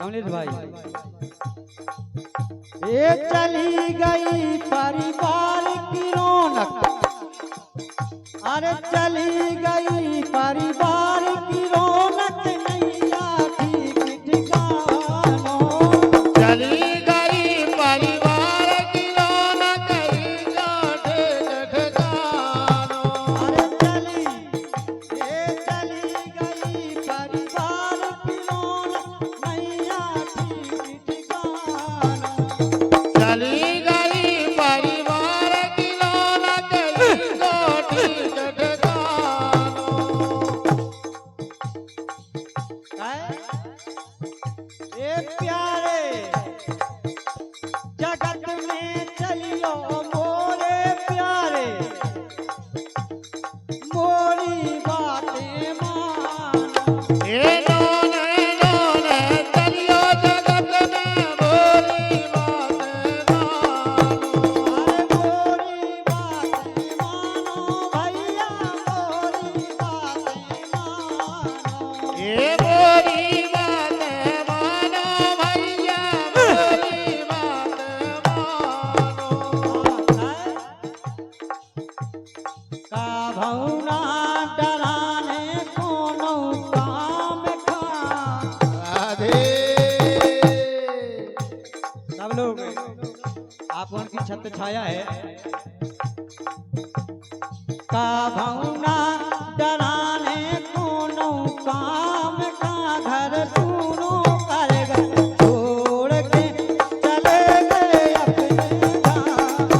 कमलेश भाई, ये चली गई परिवार की रौनक, अरे चली गई परिवार की रौनक, नैया ठीक ठिकानों। चली गई परिवार की रौनक, नैया ठीक ठिकानों। अरे चली, ये चली गई परिवार की रौनक, नैया ठीक ठिकानों। चली गई परिवार की रौनक गोटी ठिकानो। ए प्यारे जगत में चलियो मोरे प्यारे, मोरी बातें मानो। ए नोने नोने चलियो जगत में मोरी बातें मानो। मोरी बातें मानो भैया, मोरी बातें मानो। ए मोरी बातें मानो भैया, मोरी बातें मानो। का भौना डराने कोनो काम खा। राधे। सब लोग आप उनकी छत छाया है। का भौना डराने कोनो काम का, घर सुनो कर गए छोड़ के चले गए अपने गाँव।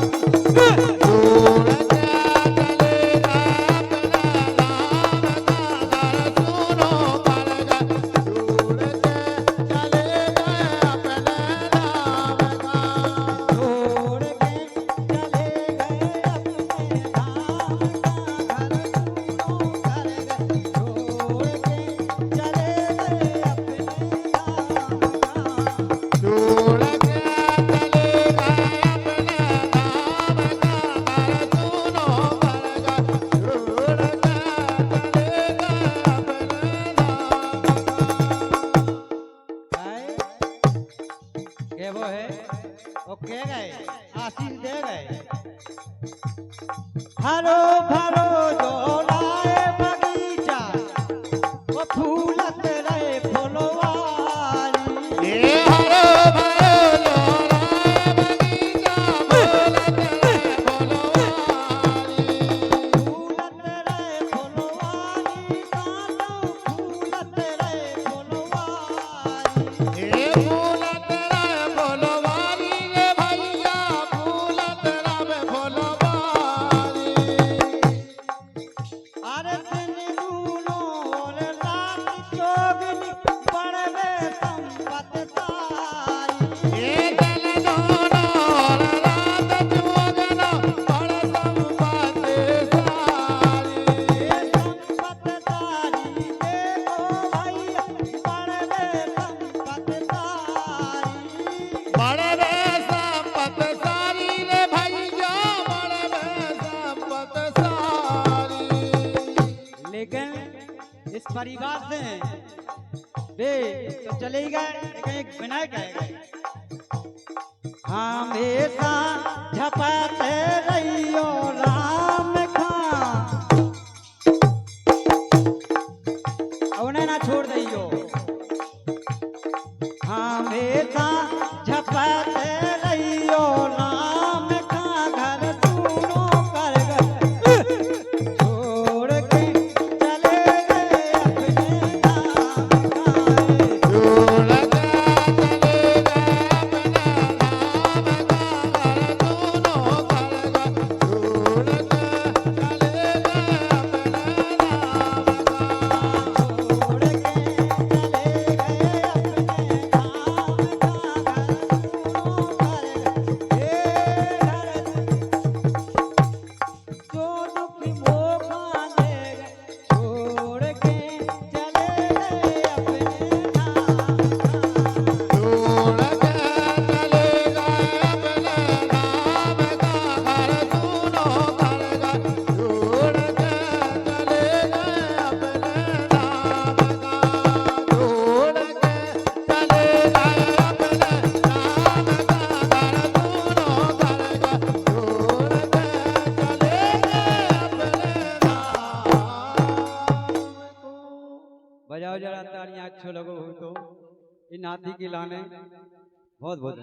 छोड़ के चले गए अपना राम का घर सुनो कर गए। छोड़ के चले गए अपने राम का। छोड़ के चले गए अपने धाम का, घर सुनो कर गए छोड़ के चले गए अपने धाम का। छोड़ के चले गए अपने राम का घर सुनो कर गए। छोड़ के चले गए अपने राम का। के वो है वो के गए आशीष दे गए। हरो भरो जोड़ाए बगीचा, वो फूलत रहे फुलवारी। ए हरो भरो लोराए बगीचा, बोलत रहे बोलवारी। फूलत रहे फुलवारी, कांटो फूलत रहे फुलवारी। ए फूलत रहे बोलवारी रे भैया, फूलत रहे बोलवारी। अरे दिन दूनो और रात चौगनी, पड़वे संपत सारी। ए दिन दोनों और रात चौगना, बड़ संपत सारी। ये संपत सारी देखो भैया, पड़वे संपत सारी। बड़वे संपत सारी रे भैया, बड़वे संपत सारी। लेकिन इस परिवार से वे तो चले ही गए, लेकिन एक विनायक है। हमेशा झपते रहियो राम खां, उन्हें ना छोड़ दियो। हमेशा झपते रहियो राम खां, घर सुनो कर गए छोड़ के चले गए अपने गाँव। छोड़ के चले गए अपने राम का घर सुनो कर गए। छोड़ के चले गए बजाओ जरा तालियां, अच्छो लगो हो तो। ये नाती की लाने बहुत बहुत